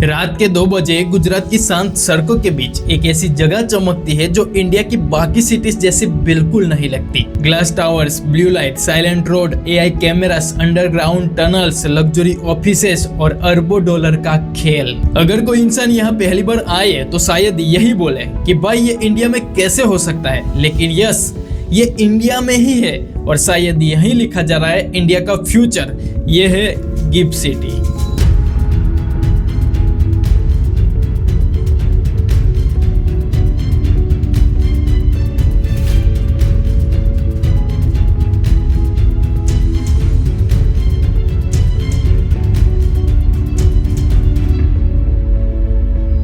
रात के 2 बजे गुजरात की शांत सड़कों के बीच एक ऐसी जगह चमकती है जो इंडिया की बाकी सिटीज जैसी बिल्कुल नहीं लगती। Glass towers, blue light, silent road, AI cameras, underground tunnels, luxury offices और अरबों डॉलर का खेल। अगर कोई इंसान यहाँ पहली बार आए तो शायद यही बोले कि भाई ये इंडिया में कैसे हो सकता है, लेकिन यस, ये इंडिया में ही है और शायद यही लिखा जा रहा है इंडिया का फ्यूचर। ये है gift city.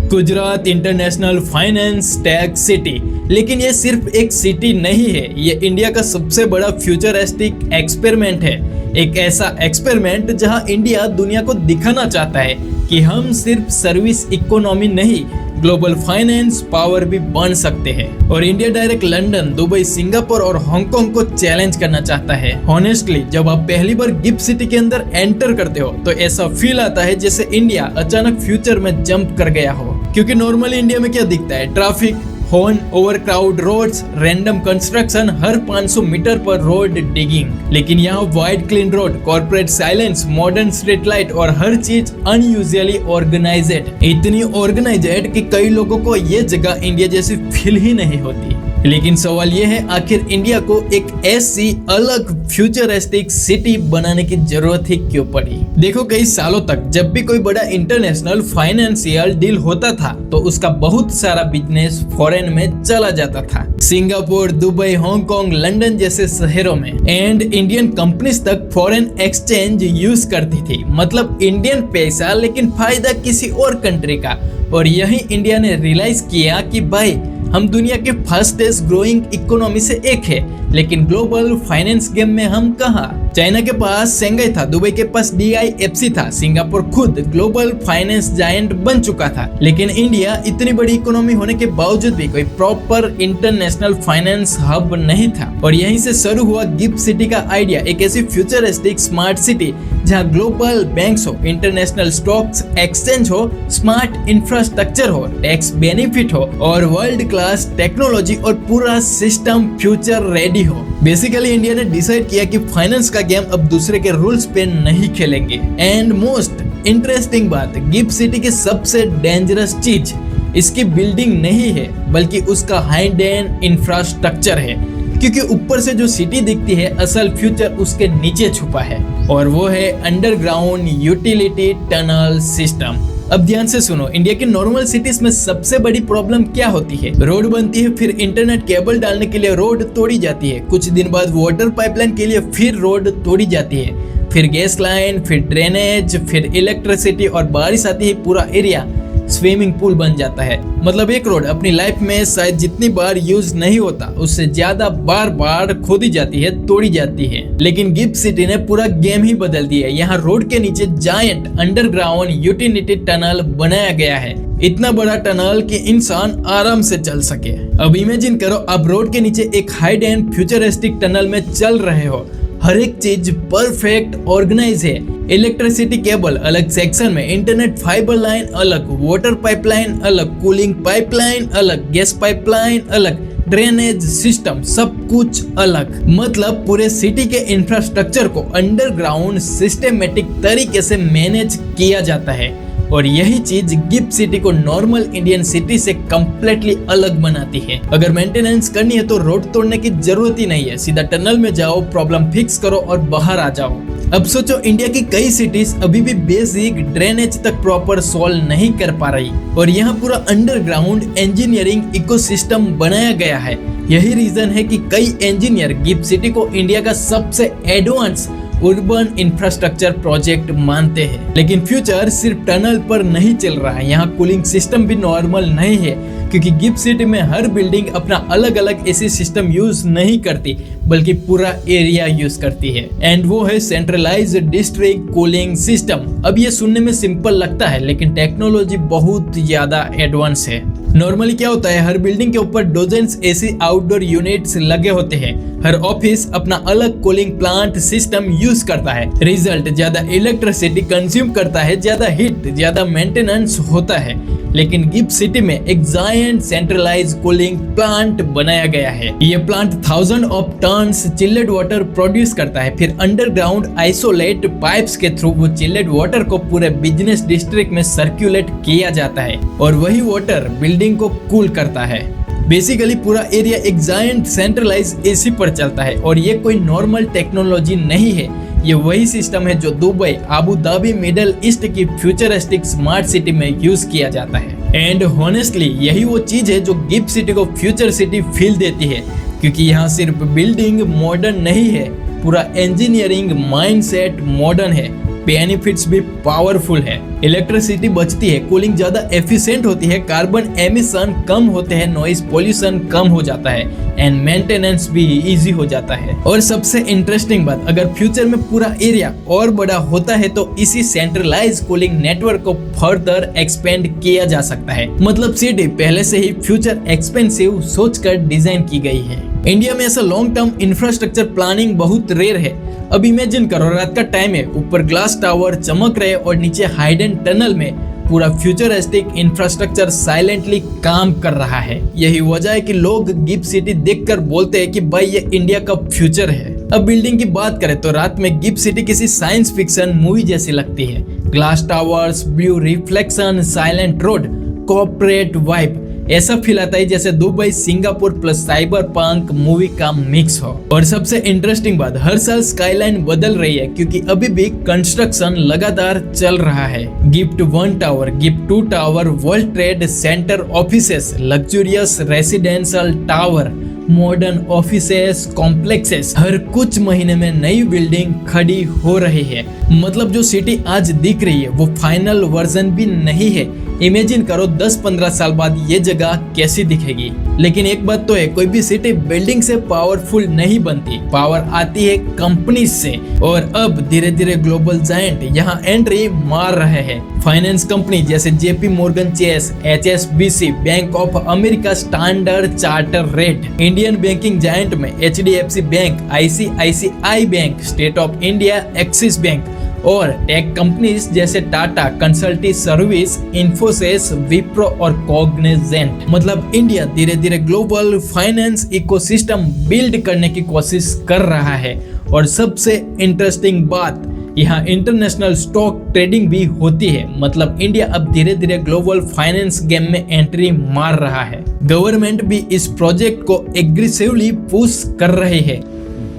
Gujarat international finance tech city, लेकिन ये सिर्फ एक सिटी नहीं है, ये इंडिया का सबसे बड़ा फ्यूचरिस्टिक एक्सपेरिमेंट है। एक ऐसा एक्सपेरिमेंट जहां इंडिया दुनिया को दिखाना चाहता है कि हम सिर्फ सर्विस इकोनॉमी नहीं, ग्लोबल फाइनेंस पावर भी बन सकते हैं। और India direct London, Dubai, Singapore और हांगकांग को चैलेंज करना चाहता है। ऑनेस्टली, जब आप पहली बार गिफ्ट सिटी के अंदर एंटर करते हो तो ऐसा फील आता है जैसे इंडिया अचानक फ्यूचर में जंप कर गया हो। क्योंकि नॉर्मली इंडिया में क्या दिखता है? Traffic, horn, overcrowd roads, random construction, हर 500 मीटर पर रोड डिगिंग। लेकिन यहाँ wide clean road, corporate silence, modern street light और हर चीज अनयूजुअली ऑर्गेनाइज्ड। इतनी ऑर्गेनाइज्ड कि कई लोगों को ये जगह इंडिया जैसी फील ही नहीं होती। लेकिन सवाल ये है, आखिर इंडिया को एक ऐसी अलग फ्यूचरिस्टिक सिटी बनाने की जरूरत ही क्यों पड़ी? देखो, कई सालों तक जब भी कोई बड़ा इंटरनेशनल फाइनेंशियल डील होता था तो उसका बहुत सारा बिजनेस फॉरेन में चला जाता था। सिंगापुर, दुबई, हांगकांग, लंदन जैसे शहरों में। एंड इंडियन कंपनीज तक फॉरेन एक्सचेंज यूज करती थी, मतलब इंडियन पैसा लेकिन फायदा किसी और कंट्री का। और यही इंडिया ने रियलाइज किया कि भाई, हम दुनिया के फास्टेस्ट ग्रोइंग इकोनॉमी से एक है, लेकिन ग्लोबल फाइनेंस गेम में हम कहाँ? चाइना के पास शेंघाई था, दुबई के पास DIFC था, सिंगापुर खुद ग्लोबल फाइनेंस जायंट बन चुका था। लेकिन इंडिया इतनी बड़ी इकोनॉमी होने के बावजूद भी कोई प्रॉपर इंटरनेशनल फाइनेंस हब नहीं था। और यहीं से शुरू हुआ गिफ्ट सिटी का आइडिया, एक ऐसी फ्यूचरिस्टिक स्मार्ट सिटी जहां ग्लोबल बैंक्स हो, इंटरनेशनल स्टॉक्स एक्सचेंज हो, स्मार्ट इंफ्रास्ट्रक्चर हो, टैक्स बेनिफिट हो और वर्ल्ड क्लास टेक्नोलॉजी और पूरा सिस्टम फ्यूचर रेडी हो। बेसिकली इंडिया ने डिसाइड किया कि फाइनेंस का गेम अब दूसरे के रूल्स पे नहीं खेलेंगे। एंड मोस्ट इंटरेस्टिंग बात, गिफ्ट सिटी की सबसे डेंजरस चीज इसकी बिल्डिंग नहीं है, बल्कि उसका हाइडेन इंफ्रास्ट्रक्चर है। क्योंकि ऊपर से जो सिटी दिखती है, असल फ्यूचर उसके नीचे छुपा है, और वो है अंडरग्राउंड यूटिलिटी टनल सिस्टम। अब ध्यान से सुनो, इंडिया की नॉर्मल सिटीज में सबसे बड़ी प्रॉब्लम क्या होती है? रोड बनती है, फिर इंटरनेट केबल डालने के लिए रोड तोड़ी जाती है, कुछ दिन बाद वाटर पाइपलाइन के लिए फिर रोड तोड़ी जाती है, फिर गैस लाइन, फिर ड्रेनेज, फिर इलेक्ट्रिसिटी, और बारिश आती है पूरा एरिया स्विमिंग पूल बन जाता है। मतलब एक रोड अपनी लाइफ में शायद जितनी बार यूज नहीं होता, उससे ज्यादा बार बार खोदी जाती है, तोड़ी जाती है। लेकिन गिफ्ट सिटी ने पूरा गेम ही बदल दिया। यहाँ रोड के नीचे जायंट अंडरग्राउंड यूटिलिटी टनल बनाया गया है, इतना बड़ा टनल कि इंसान आराम से चल सके। अब इमेजिन करो, आप रोड के नीचे एक हाई एंड फ्यूचरिस्टिक टनल में चल रहे हो। हर एक चीज परफेक्ट ऑर्गेनाइज है, इलेक्ट्रिसिटी केबल अलग सेक्शन में, इंटरनेट फाइबर लाइन अलग, वाटर पाइपलाइन अलग, कूलिंग पाइपलाइन अलग, गैस पाइपलाइन अलग, ड्रेनेज सिस्टम सब कुछ अलग। मतलब पूरे सिटी के इंफ्रास्ट्रक्चर को अंडरग्राउंड सिस्टमेटिक तरीके से मैनेज किया जाता है। और यही चीज गिफ्ट सिटी को नॉर्मल इंडियन सिटी से कंप्लीटली अलग बनाती है। अगर मेंटेनेंस करनी है तो रोड तोड़ने की जरूरत ही नहीं है, सीधा टनल में जाओ, प्रॉब्लम फिक्स करो और बाहर आ जाओ। अब सोचो, इंडिया की कई सिटीज अभी भी बेसिक ड्रेनेज तक प्रॉपर सॉल्व नहीं कर पा रही, और यहाँ पूरा अंडरग्राउंड इंजीनियरिंग इकोसिस्टम बनाया गया है। यही रीजन है कि कई इंजीनियर गिफ्ट सिटी को इंडिया का सबसे एडवांस अर्बन इंफ्रास्ट्रक्चर प्रोजेक्ट मानते हैं। लेकिन फ्यूचर सिर्फ टनल पर नहीं चल रहा है, यहाँ कूलिंग सिस्टम भी नॉर्मल नहीं है, क्योंकि गिफ्ट सिटी में हर बिल्डिंग अपना अलग अलग एसी सिस्टम यूज नहीं करती, बल्कि पूरा एरिया यूज करती है। एंड वो है सेंट्रलाइज्ड डिस्ट्रिक्ट कूलिंग सिस्टम। अब ये सुनने में सिंपल लगता है, लेकिन टेक्नोलॉजी बहुत ज्यादा एडवांस है। नॉर्मली क्या होता है, हर बिल्डिंग के ऊपर डोजेंस एसी आउटडोर यूनिट्स लगे होते हैं। हर ऑफिस अपना अलग कूलिंग प्लांट सिस्टम यूज करता है। रिजल्ट ज्यादा इलेक्ट्रिसिटी कंज्यूम करता है, ज्यादा हीट, ज्यादा मेंटेनेंस होता है। लेकिन गिफ्ट सिटी में एक जायंट सेंट्रलाइज कूलिंग प्लांट बनाया गया है। ये plant 1000 of tons chilled water produce करता है। फिर अंडरग्राउंड आइसोलेट पाइप्स के थ्रू वो चिल्ड वाटर को पूरे बिजनेस डिस्ट्रिक्ट में सर्कुलेट किया जाता है और वही वाटर बिल्डिंग को कूल करता है। बेसिकली पूरा एरिया एक जायंट सेंट्रलाइज एसी पर चलता है और ये कोई नॉर्मल टेक्नोलॉजी नहीं है। ये वही सिस्टम है जो Dubai, Abu Dhabi, middle east की फ्यूचरिस्टिक स्मार्ट सिटी में यूज किया जाता है। एंड हॉनेस्टली यही वो चीज है जो गिफ्ट सिटी को फ्यूचर सिटी फील देती है, क्योंकि यहाँ सिर्फ बिल्डिंग मॉडर्न नहीं है, पूरा इंजीनियरिंग माइंडसेट मॉडर्न है, बेनिफिट्स भी पावरफुल है। इलेक्ट्रिसिटी बचती है, कूलिंग ज्यादा एफिशिएंट होती है, कार्बन एमिशन कम होते हैं, नॉइज पोल्यूशन कम हो जाता है एंड मेंटेनेंस भी इजी हो जाता है। और सबसे इंटरेस्टिंग बात, अगर फ्यूचर में पूरा एरिया और बड़ा होता है तो इसी सेंट्रलाइज कूलिंग नेटवर्क को फर्दर एक्सपेंड किया जा सकता है। मतलब सिटी पहले से ही फ्यूचर एक्सपेंसिव सोचकर डिजाइन की गई है। इंडिया में ऐसा लॉन्ग टर्म इंफ्रास्ट्रक्चर प्लानिंग बहुत रेयर है। अब इमेजिन करो, रात का टाइम है, ऊपर ग्लास टावर चमक रहे और नीचे हाइडन टनल में पूरा फ्यूचरिस्टिक इंफ्रास्ट्रक्चर साइलेंटली काम कर रहा है। यही वजह है कि लोग गिफ्ट सिटी देखकर बोलते हैं कि भाई ये इंडिया का फ्यूचर है। अब बिल्डिंग की बात करें तो रात में गिफ्ट सिटी किसी साइंस फिक्शन मूवी जैसी लगती है। Glass towers, blue reflection, silent road, corporate vibe, ऐसा फील आता है जैसे Dubai, Singapore plus cyber punk movie का मिक्स हो। और सबसे इंटरेस्टिंग बात, हर साल स्काईलाइन बदल रही है क्योंकि अभी भी कंस्ट्रक्शन लगातार चल रहा है। GIFT 1 tower, GIFT 2 tower, World Trade Center offices, luxurious residential tower, modern offices, complexes, हर कुछ महीने में नई बिल्डिंग खड़ी हो रही है। मतलब जो सिटी आज दिख रही है वो फाइनल वर्जन भी नहीं है। इमेजिन करो 10-15 साल बाद ये जगह कैसी दिखेगी। लेकिन एक बात तो है, कोई भी सिटी बिल्डिंग से पावरफुल नहीं बनती, पावर आती है कंपनी से। और अब धीरे धीरे ग्लोबल जायंट यहाँ एंट्री मार रहे हैं। फाइनेंस कंपनी जैसे JP Morgan Chase, HSBC, bank of America, standard charter rate, Indian banking giant में HDFC bank, ICICI bank, state of India, axis bank और टेक कंपनीज जैसे टाटा कंसल्टी सर्विस, इन्फोसिस, विप्रो और कॉग्निजेंट। मतलब इंडिया धीरे धीरे ग्लोबल फाइनेंस इकोसिस्टम बिल्ड करने की कोशिश कर रहा है। और सबसे इंटरेस्टिंग बात, यहाँ इंटरनेशनल स्टॉक ट्रेडिंग भी होती है। मतलब इंडिया अब धीरे धीरे ग्लोबल फाइनेंस गेम में एंट्री मार रहा है। गवर्नमेंट भी इस प्रोजेक्ट को एग्रेसिवली पुश कर रही है।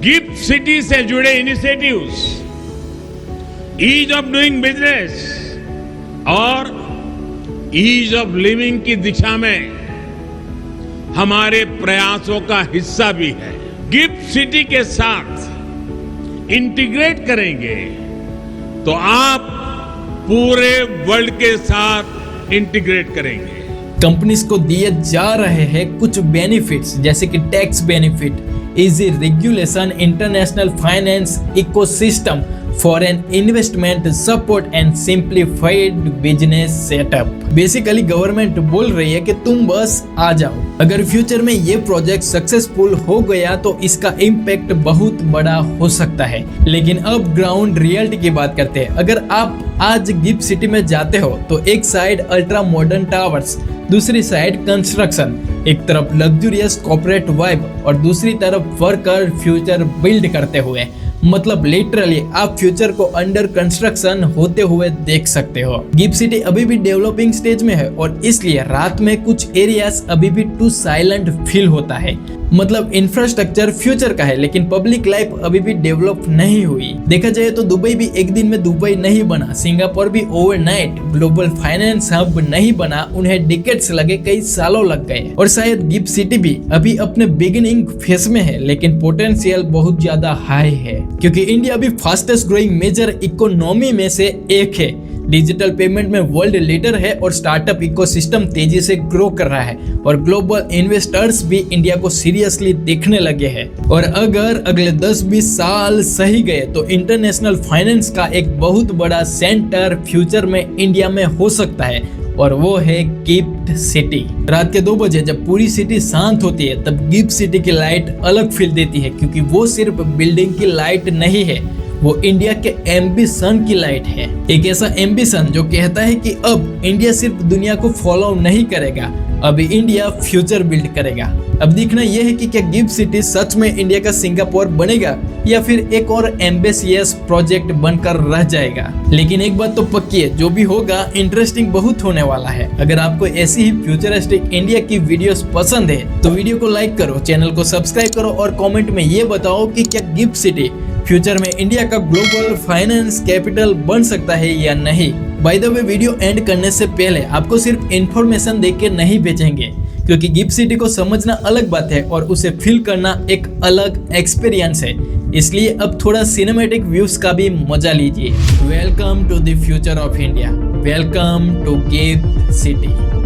गिफ्ट सिटी से जुड़े initiatives, ease of doing business और ईज ऑफ लिविंग की दिशा में हमारे प्रयासों का हिस्सा भी है। गिफ्ट सिटी के साथ इंटीग्रेट करेंगे तो आप पूरे वर्ल्ड के साथ इंटीग्रेट करेंगे। कंपनीज को दिए जा रहे हैं कुछ बेनिफिट्स जैसे कि tax benefit, easy regulation, international finance ecosystem, foreign investment support and simplified business setup. Basically government बोल रही है कि तुम बस आ जाओ। अगर फ्यूचर में ये प्रोजेक्ट सक्सेसफुल हो गया तो इसका इम्पैक्ट बहुत बड़ा हो सकता है। लेकिन अब ग्राउंड रियलिटी की बात करते हैं। अगर आप आज गिफ्ट सिटी में जाते हो तो एक साइड अल्ट्रा मॉडर्न टावर्स, दूसरी साइड कंस्ट्रक्शन, एक तरफ लग्जूरियस कॉर्पोरेट वाइब और दूसरी तरफ वर्कर फ्यूचर बिल्ड करते हुए। मतलब लिटरली आप फ्यूचर को अंडर कंस्ट्रक्शन होते हुए देख सकते हो। गिफ्ट सिटी अभी भी डेवलपिंग स्टेज में है और इसलिए रात में कुछ एरियाज अभी भी टू साइलेंट फील होता है। मतलब इंफ्रास्ट्रक्चर फ्यूचर का है लेकिन पब्लिक लाइफ अभी भी डेवलप नहीं हुई। देखा जाए तो दुबई भी एक दिन में दुबई नहीं बना, सिंगापुर भी ओवरनाइट ग्लोबल फाइनेंस हब नहीं बना, उन्हें डिकेड्स लगे, कई सालों लग गए। और शायद गिफ्ट सिटी भी अभी अपने बिगिनिंग फेज में है लेकिन पोटेंशियल बहुत ज्यादा हाई है क्योंकि इंडिया अभी फास्टेस्ट ग्रोइंग मेजर इकोनॉमी में से एक है। डिजिटल पेमेंट में वर्ल्ड लीडर है और स्टार्टअप इकोसिस्टम तेजी से ग्रो कर रहा है और ग्लोबल इन्वेस्टर्स भी इंडिया को सीरियसली देखने लगे हैं। और अगर अगले 10-20 साल सही गए तो इंटरनेशनल फाइनेंस का एक बहुत बड़ा सेंटर फ्यूचर में इंडिया में हो सकता है। और वो है गिफ्ट सिटी। रात के 2 बजे जब पूरी सिटी शांत होती है तब गिफ्ट सिटी की लाइट अलग फील देती है, क्योंकि वो सिर्फ बिल्डिंग की लाइट नहीं है, वो इंडिया के एम्बिशन की लाइट है। एक ऐसा एम्बिशन जो कहता है कि अब इंडिया सिर्फ दुनिया को फॉलो नहीं करेगा, अब इंडिया फ्यूचर बिल्ड करेगा। अब देखना यह है कि क्या गिफ्ट सिटी सच में इंडिया का सिंगापुर बनेगा या फिर एक और एम्बिशियस प्रोजेक्ट बनकर रह जाएगा। लेकिन एक बात तो पक्की है, जो भी होगा इंटरेस्टिंग बहुत होने वाला है। अगर आपको ऐसी ही फ्यूचरिस्टिक इंडिया की वीडियोस पसंद है तो वीडियो को लाइक करो, चैनल को सब्सक्राइब करो और कमेंट में ये बताओ कि क्या गिफ्ट सिटी फ्यूचर में इंडिया का ग्लोबल फाइनेंस कैपिटल बन सकता है या नहीं। By the way, video and करने से पहले आपको सिर्फ इंफॉर्मेशन देके नहीं भेजेंगे, क्योंकि गिफ्ट सिटी को समझना अलग बात है और उसे फील करना एक अलग एक्सपीरियंस है। इसलिए अब थोड़ा सिनेमैटिक व्यूज का भी मजा लीजिए। Welcome to the future of India, welcome to GIFT city.